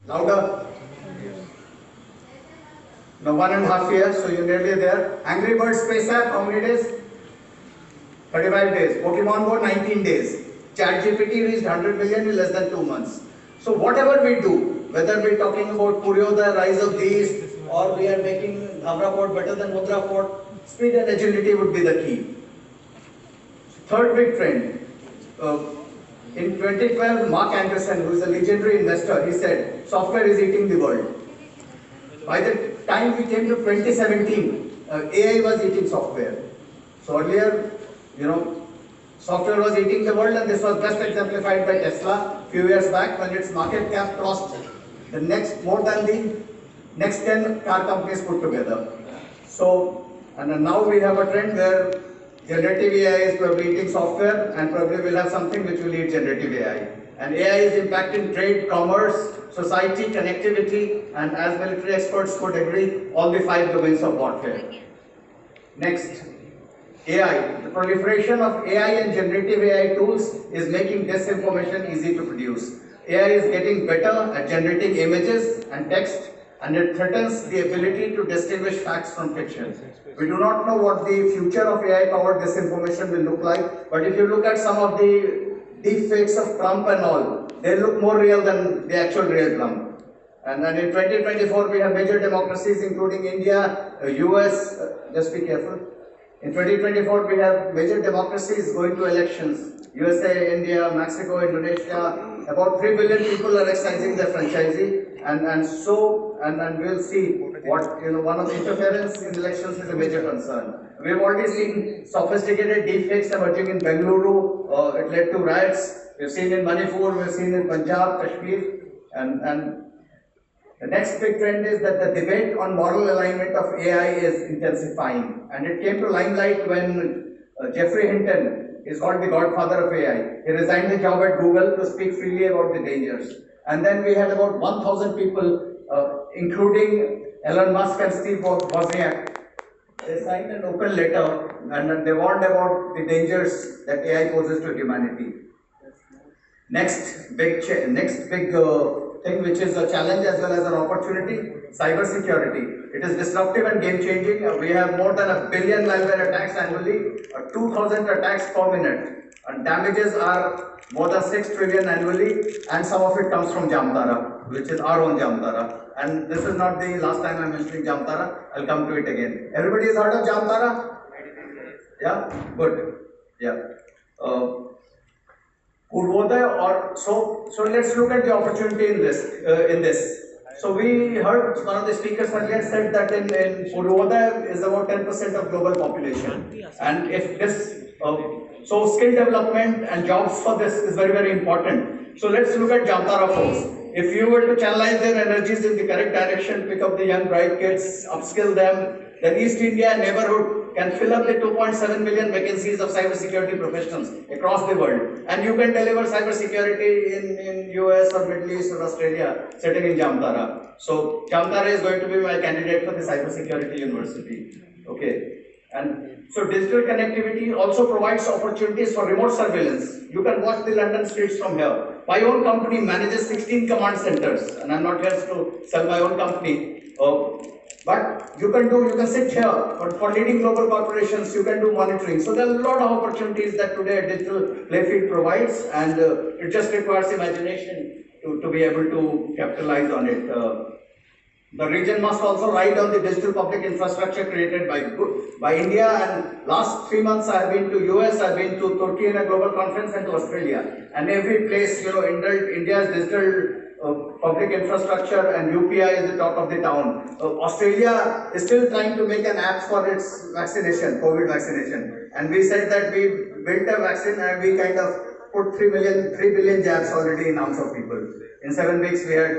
Louder. No, 1.5 years, so you're nearly there. Angry Birds Space App, how many days? 35 days. Pokemon Go, 19 days. ChatGPT reached 100 million in less than 2 months. So whatever we do, whether we're talking about Purvodaya, rise of these, or we are making Dhamra Port better than Mundra Port, speed and agility would be the key. Third big trend. In 2012, Mark Anderson, who is a legendary investor, he said, software is eating the world. By the time we came to 2017, AI was eating software. So earlier, software was eating the world, and this was best exemplified by Tesla a few years back when its market cap crossed the more than the next 10 car companies put together. So, and then now we have a trend where generative AI is probably eating software, and probably we'll have something which will eat generative AI. And AI is impacting trade, commerce, society, connectivity, and as military experts would agree, all the 5 domains of warfare. Next, AI. The proliferation of AI and generative AI tools is making disinformation easy to produce. AI is getting better at generating images and text, and it threatens the ability to distinguish facts from fiction. We do not know what the future of AI-powered disinformation will look like, but if you look at some of the deepfakes of Trump and all, they look more real than the actual real Trump. And then in 2024, we have major democracies, including India, US, just be careful. In 2024, we have major democracies going to elections. USA, India, Mexico, Indonesia. About 3 billion people are exercising their franchisee, and we'll see what, one of the interference in elections is a major concern. We've already seen sophisticated deepfakes emerging in Bengaluru. It led to riots. We've seen in Manipur, we've seen in Punjab, Kashmir, and the next big trend is that the debate on moral alignment of AI is intensifying, and it came to limelight when Jeffrey Hinton is called the godfather of AI. He resigned the job at Google to speak freely about the dangers. And then we had about 1,000 people, including Elon Musk and Steve Wozniak. They signed an open letter and they warned about the dangers that AI poses to humanity. Next big thing, which is a challenge as well as an opportunity, cybersecurity. It is disruptive and game-changing. We have more than 1 billion malware attacks annually, 2,000 attacks per minute, and damages are more than 6 trillion annually, and some of it comes from Jamtara, which is our own Jamtara. And this is not the last time I'm mentioning Jamtara. I'll come to it again. Everybody has heard of Jamtara? Yeah, good. Yeah. Purvodaya, so let's look at the opportunity in this. So we heard one of the speakers earlier said that in Purvodaya is about 10% of global population, and if this so skill development and jobs for this is very, very important. So let's look at Jamtara folks. If you were to channelize their energies in the correct direction, pick up the young bright kids, upskill them, then East India neighborhood can fill up the 2.7 million vacancies of cybersecurity professionals across the world. And you can deliver cybersecurity in US or Middle East or Australia sitting in Jamtara. So Jamtara is going to be my candidate for the cybersecurity university. Okay. And so digital connectivity also provides opportunities for remote surveillance. You can watch the London streets from here. My own company manages 16 command centers, and I'm not here to sell my own company. But you can sit here, but for leading global corporations, you can do monitoring. So there are a lot of opportunities that today a digital playfield provides, and it just requires imagination to be able to capitalize on it. The region must also ride on the digital public infrastructure created by India, and last 3 months I have been to US, I have been to Turkey in a global conference, and to Australia. And every place, India's digital public infrastructure and UPI is the talk of the town. Australia is still trying to make an app for its vaccination, COVID vaccination. And we said that we built a vaccine and we kind of put 3 billion jabs already in arms of people. In 7 weeks we had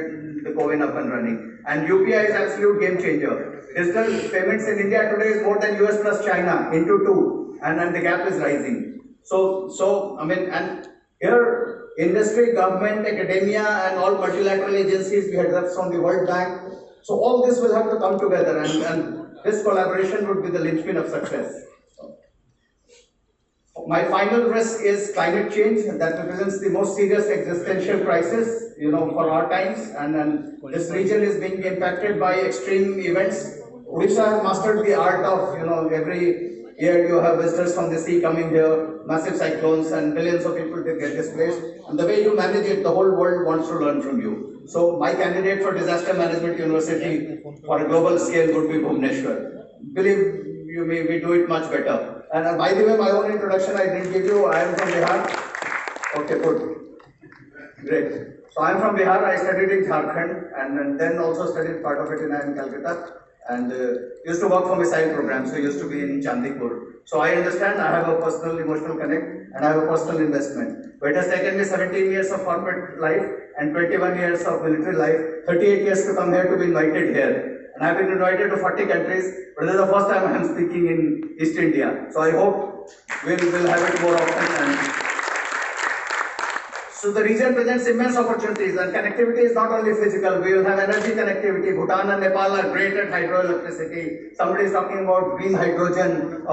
the COVID up and running. And UPI is absolute game changer. Digital payments in India today is more than US plus China into 2, and the gap is rising. So I mean, and here industry, government, academia, and all multilateral agencies, we had reps from the World Bank. So all this will have to come together, and this collaboration would be the linchpin of success. my final risk is climate change. That represents the most serious existential crisis, for our times. And this region is being impacted by extreme events. Odisha has mastered the art of, every year you have visitors from the sea coming here, massive cyclones, and billions of people to get displaced. And the way you manage it, the whole world wants to learn from you. So my candidate for disaster management university for a global scale would be Bhubaneswar. Believe you me, we do it much better. And by the way, my own introduction I didn't give you. I am from Bihar. Okay, good. Great. So I am from Bihar. I studied in Jharkhand and then also studied part of it in Calcutta. And used to work for missile programs, so used to be in Chandipur. So I understand, I have a personal emotional connect and I have a personal investment. But it has taken me 17 years of corporate life and 21 years of military life, 38 years to come here to be invited here. And I have been invited to 40 countries, but this is the first time I am speaking in East India. So I hope we'll have it more often. So the region presents immense opportunities, and connectivity is not only physical. We will have energy connectivity. Bhutan and Nepal are great at hydroelectricity. Somebody is talking about green hydrogen.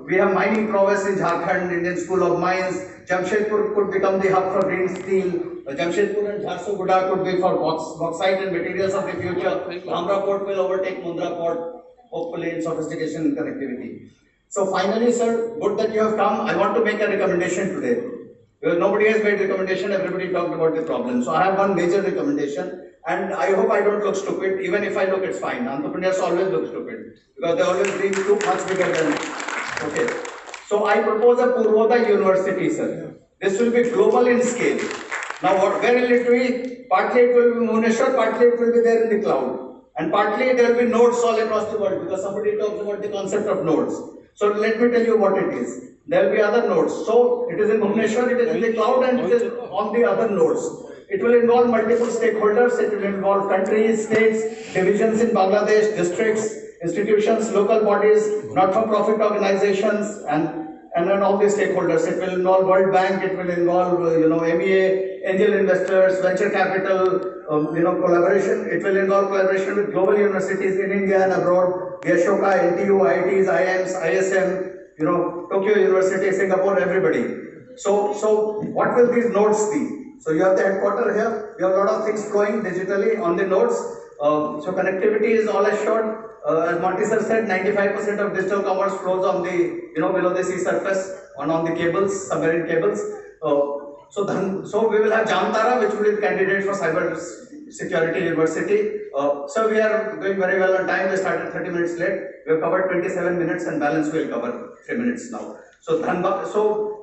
We have mining prowess in Jharkhand, Indian School of Mines. Jamshedpur could become the hub for green steel. Jamshedpur and Jharsuguda could be for bauxite and materials of the future. Dhamra port will overtake Mundra port, hopefully in sophistication and connectivity. So finally, sir, good that you have come. I want to make a recommendation today. Because nobody has made recommendation, everybody talked about the problem. So I have one major recommendation, and I hope I don't look stupid. Even if I look, it's fine. Entrepreneurs always look stupid because they always dream too much bigger than. Okay. So I propose a Purvodaya University, sir. This will be global in scale. Now, where will it be? Partly it will be Bhubaneswar, partly it will be there in the cloud, and partly there will be nodes all across the world because somebody talks about the concept of nodes. So let me tell you what it is. There will be other nodes. So it is in Bhubaneswar, it is in the cloud, and it is on the other nodes. It will involve multiple stakeholders. It will involve countries, states, divisions in Bangladesh, districts, institutions, local bodies, not-for-profit organizations, and then all the stakeholders. It will involve World Bank. It will involve MEA, angel investors, venture capital, collaboration. It will involve collaboration with global universities in India and abroad. The Ashoka, NTU, IITs, IIMs, ISM. Tokyo University, Singapore, everybody. So what will these nodes be? So you have the headquarter here, you have a lot of things flowing digitally on the nodes. So connectivity is all assured. As Monty sir said, 95% of digital commerce flows on the, below the sea surface, on the cables, submarine cables. So we will have Jamtara, which will be the candidate for cyber security university. So we are going very well on time. We started 30 minutes late. We have covered 27 minutes and balance we will cover 3 minutes now. So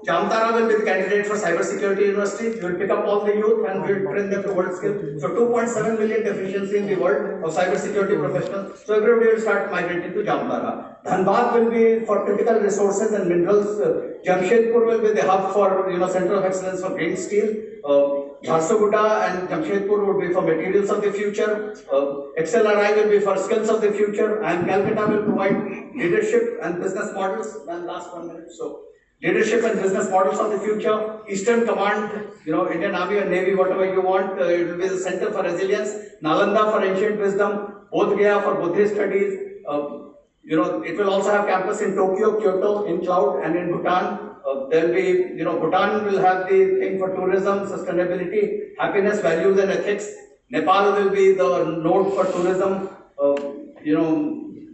Jamtara will be the candidate for cyber security university. We will pick up all the youth and we will train them to world skill. So 2.7 million deficiency in the world of cyber security professionals. So everybody will start migrating to Jamtara. Dhanbad will be for critical resources and minerals. Jamshedpur will be the hub for center of excellence for green steel. Jharsuguda and Jamshedpur would be for materials of the future. XLRI will be for skills of the future, and Calcutta will provide leadership and business models. And last 1 minute. So leadership and business models of the future. Eastern Command, Indian Army and Navy, whatever you want. It will be the center for resilience. Nalanda for ancient wisdom. Bodh Gaya for Buddhist studies. It will also have campus in Tokyo, Kyoto, in cloud, and in Bhutan. There will be, Bhutan will have the thing for tourism, sustainability, happiness, values, and ethics. Nepal will be the node for tourism.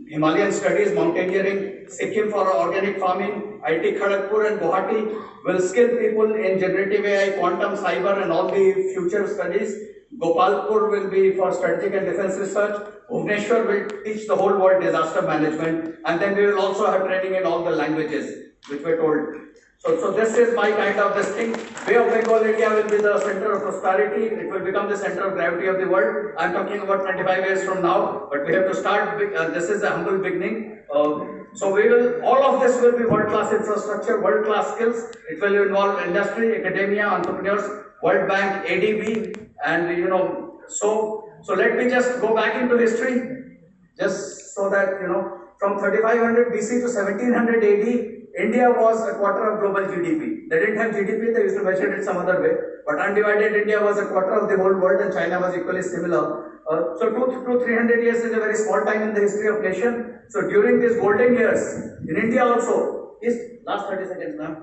Himalayan studies, mountaineering. Sikkim for organic farming. IT Kharagpur and Guwahati will skill people in generative AI, quantum, cyber, and all the future studies. Gopalpur will be for strategic and defense research. Bhubaneswar will teach the whole world disaster management, and then we will also have training in all the languages, which we're told. So this is my kind of this thing. Bay of Bengal, India will be the center of prosperity. It will become the center of gravity of the world. I'm talking about 25 years from now, but we have to start. This is a humble beginning. So all of this will be world-class infrastructure, world-class skills. It will involve industry, academia, entrepreneurs, World Bank, ADB, and So let me just go back into history, just so that from 3500 BC to 1700 AD. India was a quarter of global GDP. They didn't have GDP, they used to measure it some other way. But undivided India was a quarter of the whole world and China was equally similar. So 200 to 300 years is a very small time in the history of nation. So during these golden years, in India also, last 30 seconds ma'am.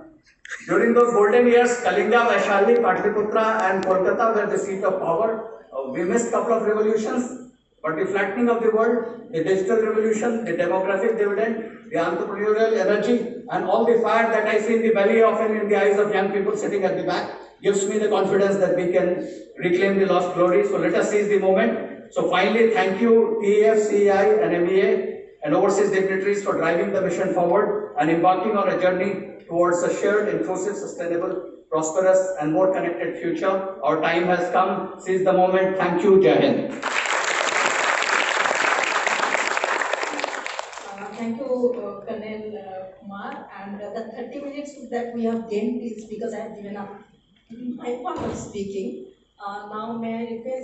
During those golden years, Kalinga, Vaishali, Patliputra and Kolkata were the seat of power. We missed a couple of revolutions, but the flattening of the world, the digital revolution, the demographic dividend, the entrepreneurial energy, and all the fire that I see in the belly of and in the eyes of young people sitting at the back gives me the confidence that we can reclaim the lost glory. So let us seize the moment. So finally, thank you, TEF, CEI, and MEA, and overseas dignitaries for driving the mission forward and embarking on a journey towards a shared, inclusive, sustainable, prosperous, and more connected future. Our time has come. Seize the moment. Thank you. Jai Hind. Thank you, Colonel Kumar. And the 30 minutes that we have gained is because I have given up my part of speaking. Now, may I request